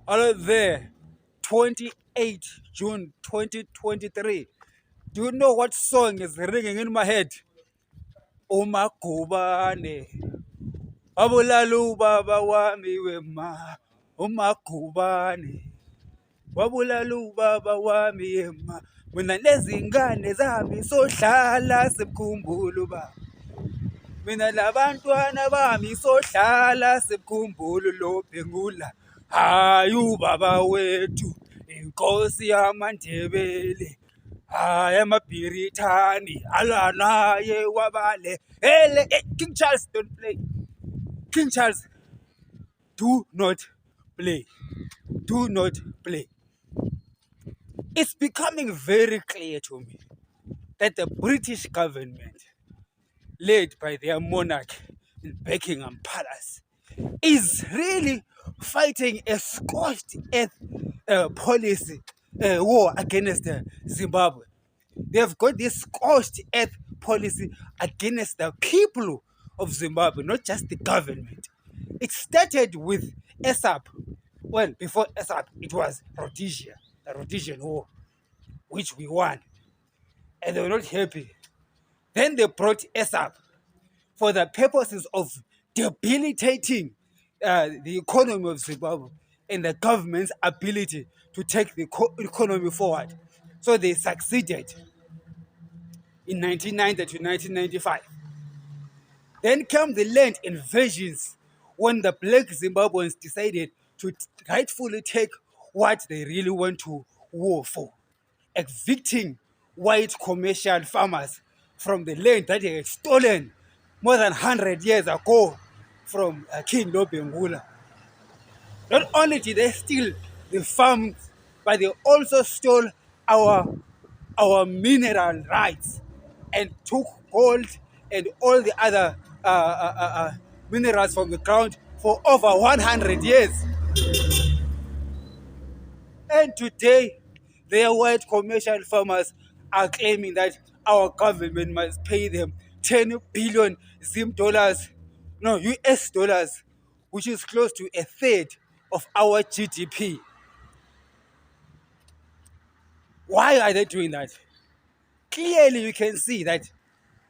Hello there, 28 June 2023. Do you know what song is ringing in my head? Umagubane. Wabulala ubaba wami wema. Umagubane. Wabulala ubaba wami wema. Mina nezingane zami sohlala sebukhumbula ubaba. Mina labantwana bami sohlala sebukhumbula lo Bhengula. Hayi ubaba wethu inkosi yamaNdebele. Hayi amaBhirithani alwa naye wabale. Hele, King Charles, don't play. King Charles, do not play. Do not play. It's becoming very clear to me that the British government, led by their monarch in Buckingham Palace, is really fighting a scorched earth policy war against Zimbabwe. They've got this scorched earth policy against the people of Zimbabwe, not just the government. It started with ESAP. Well, before ESAP, it was Rhodesia, the Rhodesian War, which we won. And they were not happy. Then they brought ESAP for the purposes of debilitating the economy of Zimbabwe and the government's ability to take the economy forward. So they succeeded in 1990 to 1995. Then came the land invasions when the black Zimbabweans decided to rightfully take what they really went to war for, evicting white commercial farmers from the land that they had stolen more than 100 years ago from King Lobengula. Not only did they steal the farms, but they also stole our mineral rights and took gold and all the other minerals from the ground for over 100 years. And today, their white commercial farmers are claiming that our government must pay them 10 billion Zim dollars, no, US dollars, which is close to a third of our GDP. Why are they doing that? Clearly, you can see that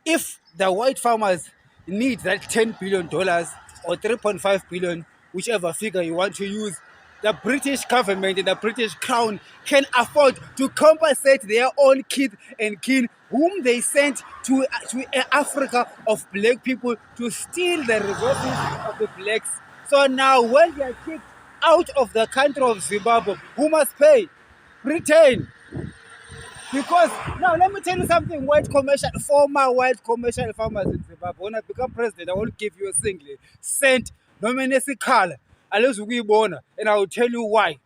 if the white farmers need that $10 billion or 3.5 billion, whichever figure you want to use, the British government and the British crown can afford to compensate their own kith and kin whom they sent to Africa of black people to steal the resources of the blacks. So now when they are kicked out of the country of Zimbabwe, who must pay? Britain. Because now let me tell you something, former white commercial farmers in Zimbabwe. When I become president, I will give you a single cent, nomination color, unless we born, and I will tell you why.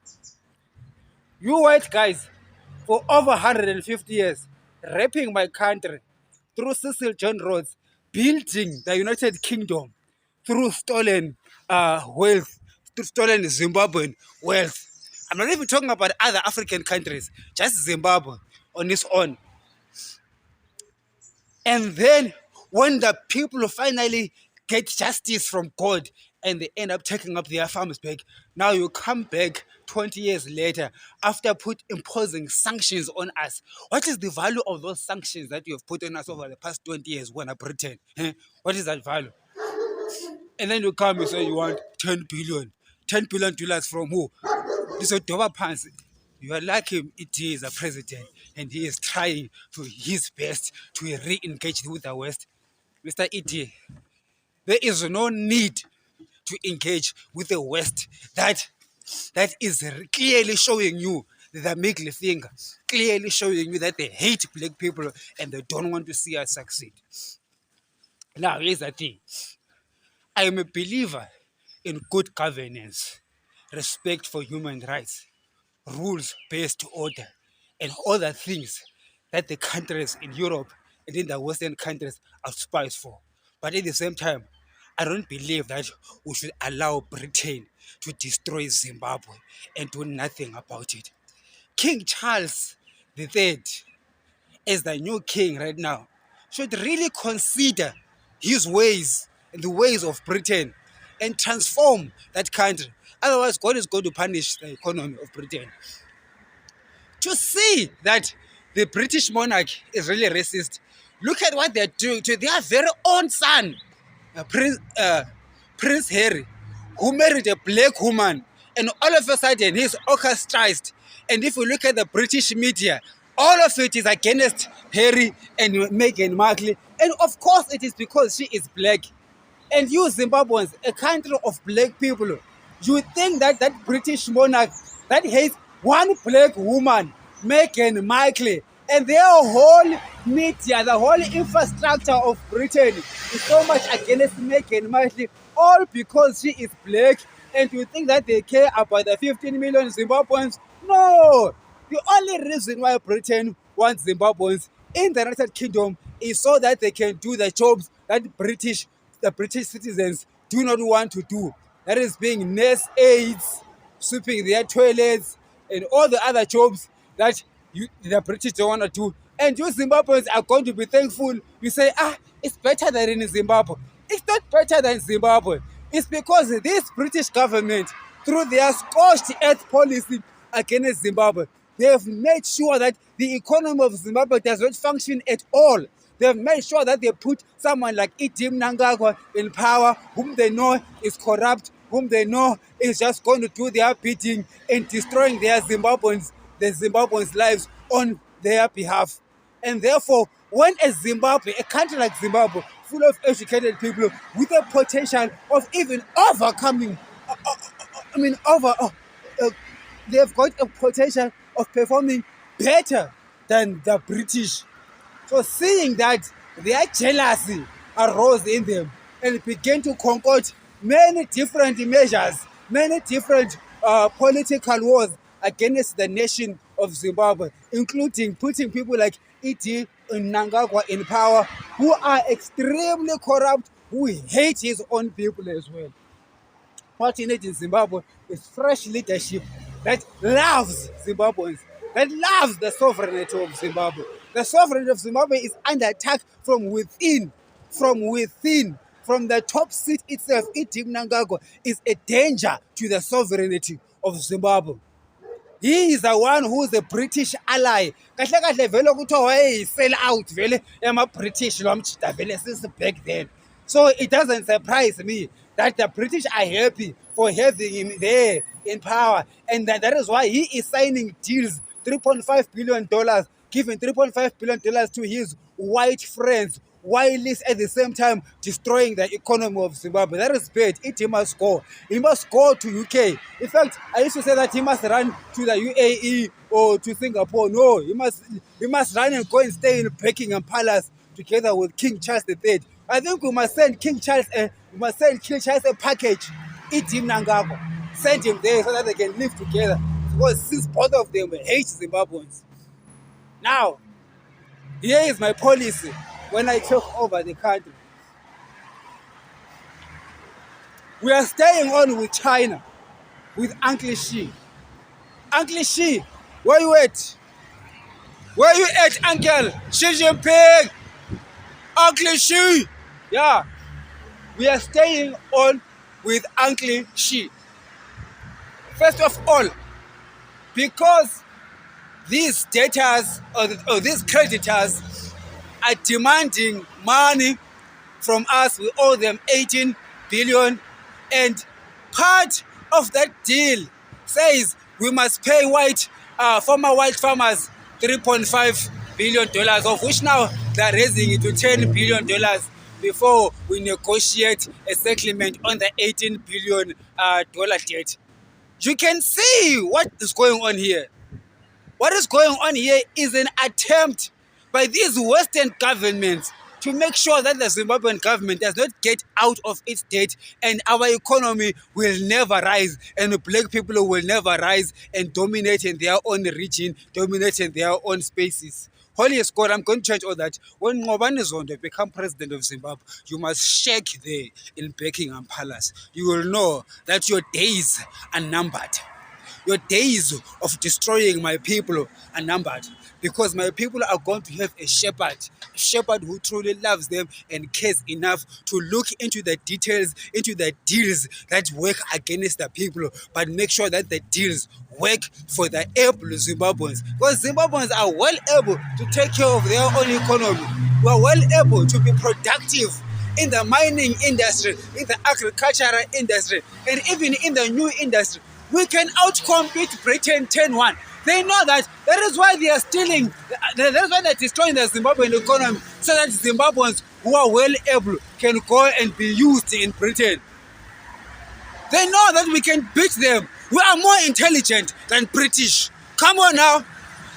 You white guys, for over 150 years, raping my country through Cecil John Rhodes, building the United Kingdom through stolen wealth, through stolen Zimbabwean wealth. I'm not even talking about other African countries, just Zimbabwe on its own. And then when the people finally get justice from God and they end up taking up their farms back, now you come back 20 years later after imposing sanctions on us. What is the value of those sanctions that you have put on us over the past 20 years when I pretend? What is that value? And then you come and say you want 10 billion. $10 billion from who? This is Doba Pants. You are like him, it is a president, and he is trying to his best to re-engage with the West. Mr. E.T., there is no need to engage with the West that is clearly showing you the middle finger, clearly showing you that they hate black people and they don't want to see us succeed. Now, here's the thing. I am a believer in good governance, respect for human rights, rules-based order, and other things that the countries in Europe and in the Western countries aspire for. But at the same time, I don't believe that we should allow Britain to destroy Zimbabwe and do nothing about it. King Charles III, as the new king right now, should really consider his ways and the ways of Britain and transform that country. Otherwise, God is going to punish the economy of Britain. To see that the British monarch is really racist, look at what they're doing to their very own son, Prince Harry, who married a black woman, and all of a sudden he's ostracized. And if you look at the British media, all of it is against Harry and Meghan Markle. And of course it is because she is black. And you Zimbabweans, a country of black people, you think that that British monarch that hates one black woman, Meghan Markle, and their whole media, the whole infrastructure of Britain is so much against Meghan Markle, all because she is black, and you think that they care about the 15 million Zimbabweans? No! The only reason why Britain wants Zimbabweans in the United Kingdom is so that they can do the jobs that the British citizens do not want to do. That is being nurse aides, sweeping their toilets, and all the other jobs that the British don't want to do. And you Zimbabweans are going to be thankful. You say, it's better than in Zimbabwe. It's not better than Zimbabwe. It's because this British government, through their scorched earth policy against Zimbabwe, they have made sure that the economy of Zimbabwe does not function at all. They have made sure that they put someone like Idi Mnangagwa in power, whom they know is corrupt, whom they know is just going to do their bidding and destroying the Zimbabweans' lives on their behalf. And therefore, when a country like Zimbabwe, full of educated people with the potential of even overcoming, they've got a potential of performing better than the British. So seeing that their jealousy arose in them and began to concoct many different measures, many different political wars against the nation of Zimbabwe, including putting people like Idi Mnangagwa in power, who are extremely corrupt, who hate his own people as well. What you need in Zimbabwe is fresh leadership that loves Zimbabweans, that loves the sovereignty of Zimbabwe. The sovereignty of Zimbabwe is under attack from within. From the top seat itself. Idi Mnangagwa is a danger to the sovereignty of Zimbabwe. He is the one who is a British ally. Kahle kahle vele kuthiwa wayeyisell out vele ema-British lwamjida vele since back then. So it doesn't surprise me that the British are happy for having him there in power, and that is why he is signing deals, $3.5 billion, giving $3.5 billion to his white friends, while he's at the same time destroying the economy of Zimbabwe. That is bad. He must go. He must go to UK. In fact, I used to say that he must run to the UAE or to Singapore. No, he must run and go and stay in Buckingham Palace together with King Charles III. I think we must send King Charles a package. Idi Mnangagwa. Send him there so that they can live together. Because since both of them hate Zimbabweans. Now, here is my policy when I took over the country. We are staying on with China, with Uncle Xi. Uncle Xi, where you at? Where you at, Uncle Xi Jinping? Uncle Xi. Yeah, we are staying on with Uncle Xi. First of all, because these debtors or these creditors are demanding money from us. We owe them 18 billion, and part of that deal says we must pay former white farmers $3.5 billion, of which now they're raising it to $10 billion before we negotiate a settlement on the $18 billion debt. You can see what is going on here. What is going on here is an attempt by these Western governments to make sure that the Zimbabwean government does not get out of its debt, and our economy will never rise, and black people will never rise and dominate in their own region, dominate in their own spaces. Holy God, I'm going to change all that. When Ngobani Zondo become president of Zimbabwe, you must shake there in Buckingham Palace. You will know that your days are numbered. Your days of destroying my people are numbered, because my people are going to have a shepherd who truly loves them and cares enough to look into the details, into the deals that work against the people, but make sure that the deals work for the able Zimbabweans. Because Zimbabweans are well able to take care of their own economy. We are well able to be productive in the mining industry, in the agricultural industry, and even in the new industry. We can outcompete Britain 10-1. They know that. That is why they are stealing. That is why they're destroying the Zimbabwean economy, so that Zimbabweans who are well able can go and be used in Britain. They know that we can beat them. We are more intelligent than British. Come on now.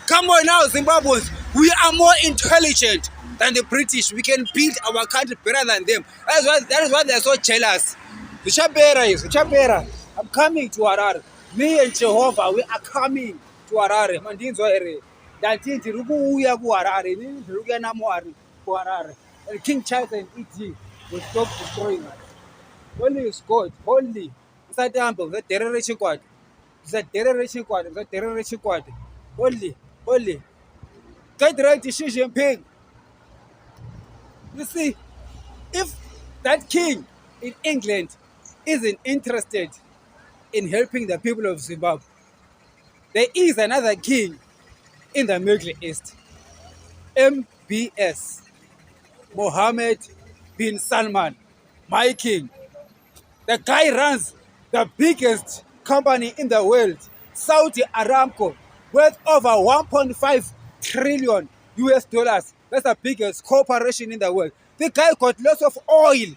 Come on now, Zimbabweans. We are more intelligent than the British. We can build our country better than them. That is why they are so jealous. Vichapera. I'm coming to Harare. Me and Jehovah, we are coming to Harare. Mandinzo ere. Dantinti rukuya ku Harare. Nini rukuya namuari ku Harare. And King Charles and E.T. will stop destroying us. Holy is God. Holy. Usatambo. Usaterere kwadi. Usaterere kwadi. Usaterere kwadi. Holy. Holy. Get right to Xi Jinping. You see, if that king in England isn't interested in helping the people of Zimbabwe, there is another king in the Middle East, MBS, Mohammed bin Salman, my king. The guy runs the biggest company in the world, Saudi Aramco, worth over 1.5 trillion US dollars. That's the biggest corporation in the world. The guy got lots of oil.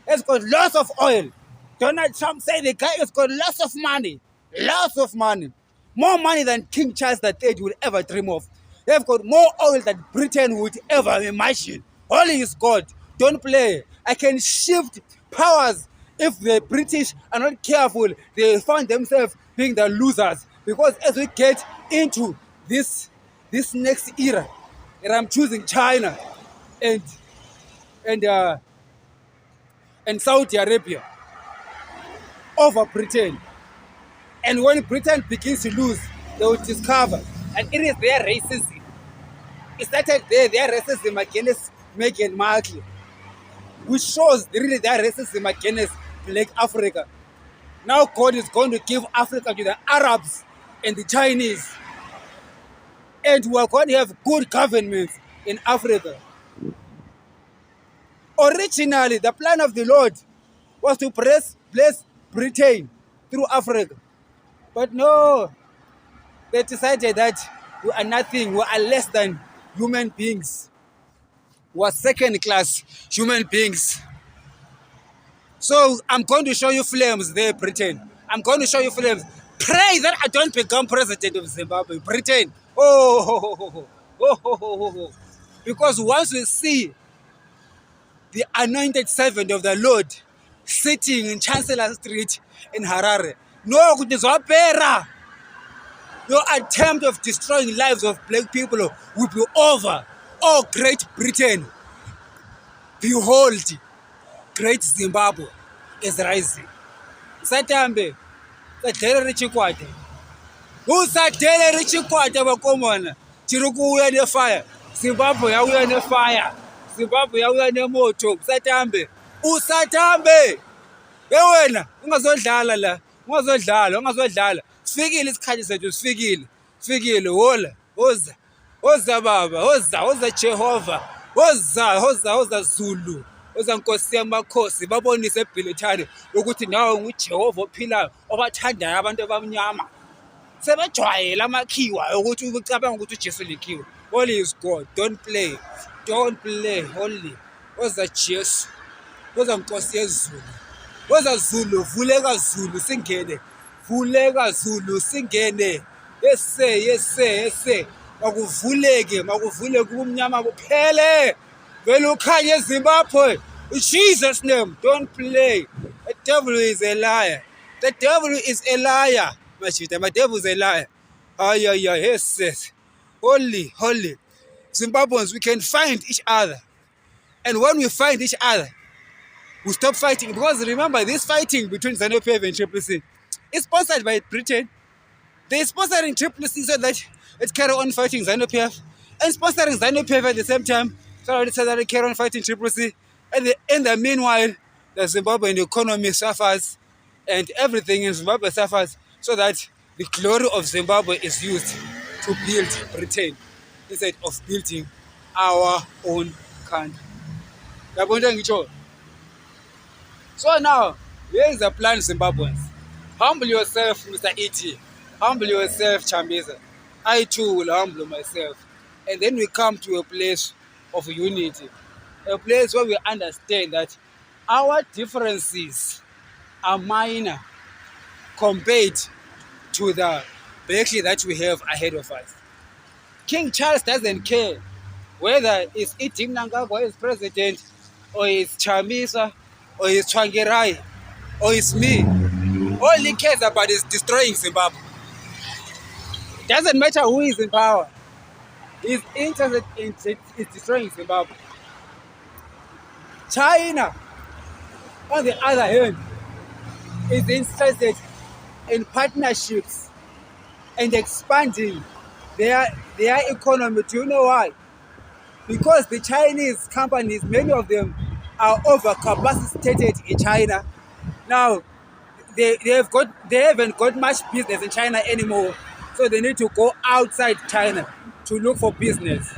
He's got lots of oil. Donald Trump said the guy has got lots of money. Lots of money. More money than King Charles III would ever dream of. They've got more oil than Britain would ever imagine. Holy is God. Don't play. I can shift powers. If the British are not careful, they find themselves being the losers. Because as we get into this next era, and I'm choosing China and Saudi Arabia over Britain. And when Britain begins to lose, they will discover, and it is their racism. It started there, their racism against Meghan Markle, which shows really their racism against Black Africa. Now God is going to give Africa to the Arabs and the Chinese. And we are going to have good governments in Africa. Originally, the plan of the Lord was to bless Britain through Africa. But no, they decided that we are nothing, we are less than human beings. We are second-class human beings. So I'm going to show you flames there, Britain. I'm going to show you flames. Pray that I don't become president of Zimbabwe. Britain. Because once we see the anointed servant of the Lord sitting in Chancellor Street in Harare, no, your attempt of destroying lives of black people will be over. Oh, Great Britain, behold, Great Zimbabwe is rising. Satambe, Satere Chikwate. Who Satere Chikwate Bakomana? Chiruku in the fire. Zimbabwe, are we in the fire? Zimbabwe, are we in the moto? Satambe. Usatambe. Ewena, ungazodlala la. Ungazodlala. Sifikile isikhathi sethu, sifikile hola. Oza baba, oza Jehova. Oza Zulu. Oza Nkosi yamakhosi babonise ebhilithani ukuthi nawe nguJehova ophilayo obathandayo abantu abamnyama. Sebejwayela amakhiwa ukuthi ucabanga ukuthi uJesu likhiwa. Holy is God. Don't play. Holy. Oza Jesu. Oza Nkosi yezulu. Oza Zulu, vuleka Zulu singene. Vuleka Zulu singene. Yes. Makuvuleke ubumnyama kuphele. Vele ukhanye eZimbabwe. In Jesus' name, don't play. The devil is a liar. The devil is a liar. My devil is a liar. Yes. Holy. Zimbabweans, we can find each other. And when we find each other, we stop fighting. Because remember, this fighting between ZANU-PF and Triple C is sponsored by Britain. They're sponsoring Triple-C so that it carry on fighting ZANU-PF, and sponsoring ZANU-PF at the same time so that it carry on fighting Triple-C. And in the meanwhile, the Zimbabwean economy suffers, and everything in Zimbabwe suffers, so that the glory of Zimbabwe is used to build Britain instead of building our own country. So now, here is the plan, Zimbabweans. Humble yourself, Mr. E.T. Humble yourself, Chambiza. I too will humble myself. And then we come to a place of unity. A place where we understand that our differences are minor compared to the battle that we have ahead of us. King Charles doesn't care whether it's Iti Mnangagwa is president, or it's Chamisa, or it's Tsvangirai, or it's me. All he cares about is destroying Zimbabwe. It doesn't matter who is in power. He's interested in destroying Zimbabwe. China, on the other hand, is interested in partnerships and expanding their economy. Do you know why? Because the Chinese companies, many of them are overcapacitated in China. Now, they haven't got much business in China anymore, so they need to go outside China to look for business.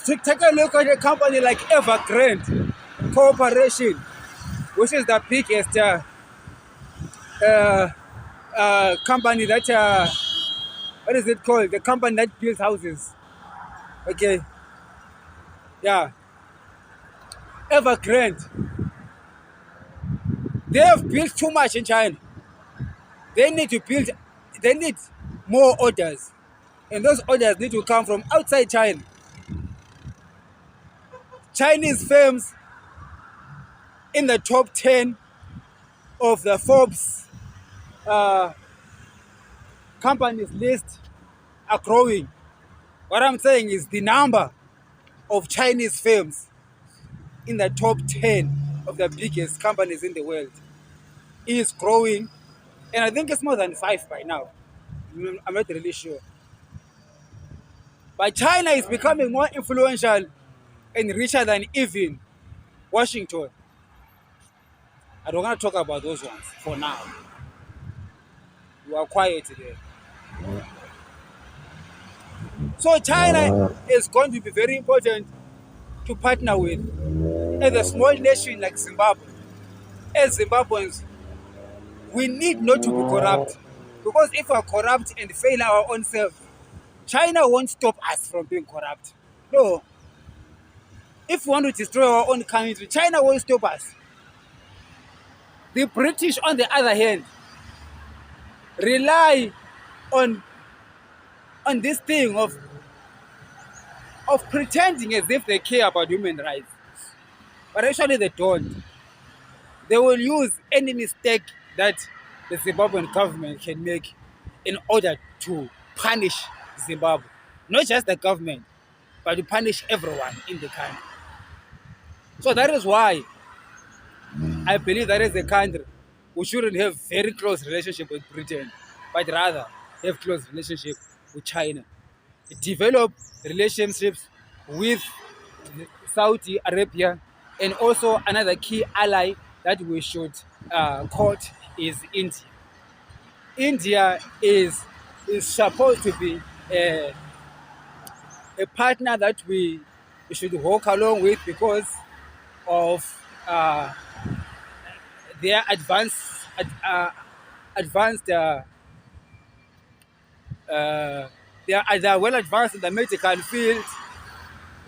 To take a look at a company like Evergrande Corporation, which is the biggest company that what is it called? The company that builds houses. Okay, yeah, Evergrande. They have built too much in China. They need more orders. And those orders need to come from outside China. Chinese firms in the top 10 of the Forbes companies list are growing. What I'm saying is the number of Chinese firms in the top 10 of the biggest companies in the world is growing. And I think it's more than 5 by now. I'm not really sure. But China is becoming more influential and richer than even Washington. I don't want to talk about those ones for now. You are quiet there. So China is going to be very important to partner with. As a small nation like Zimbabwe, as Zimbabweans, we need not to be corrupt. Because if we are corrupt and fail our own self, China won't stop us from being corrupt. No. If we want to destroy our own country, China won't stop us. The British, on the other hand, rely on this thing of pretending as if they care about human rights. But actually they don't. They will use any mistake that the Zimbabwean government can make in order to punish Zimbabwe. Not just the government, but to punish everyone in the country. So that is why I believe that as a country, we shouldn't have very close relationship with Britain, but rather have close relationship with China. Develop relationships with Saudi Arabia, and also another key ally that we should court is India. India is supposed to be a partner that we should walk along with because of their they are well advanced in the medical field,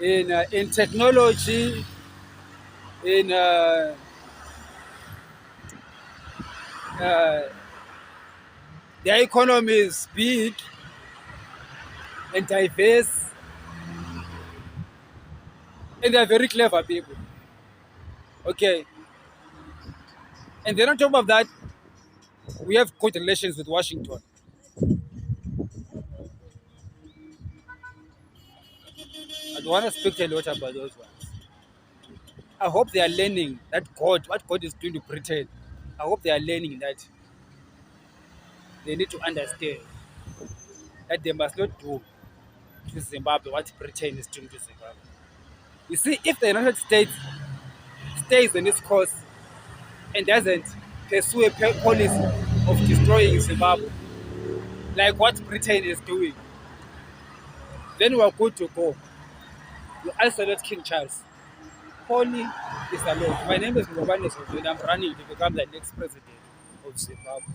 in technology, in their economy is big and diverse, and they are very clever people. Okay. And then on top of that, we have good relations with Washington. I don't want to speak a lot about those ones. I hope they are learning that what God is doing to Britain. I hope they are learning that they need to understand that they must not do to Zimbabwe what Britain is doing to Zimbabwe. You see, if the United States stays in its course and doesn't pursue a policy of destroying Zimbabwe, like what Britain is doing, then we are good to go. We isolate King Charles. Holy is the Lord. My name is Ngobane Zulu, and I'm running to become the next president of Zimbabwe.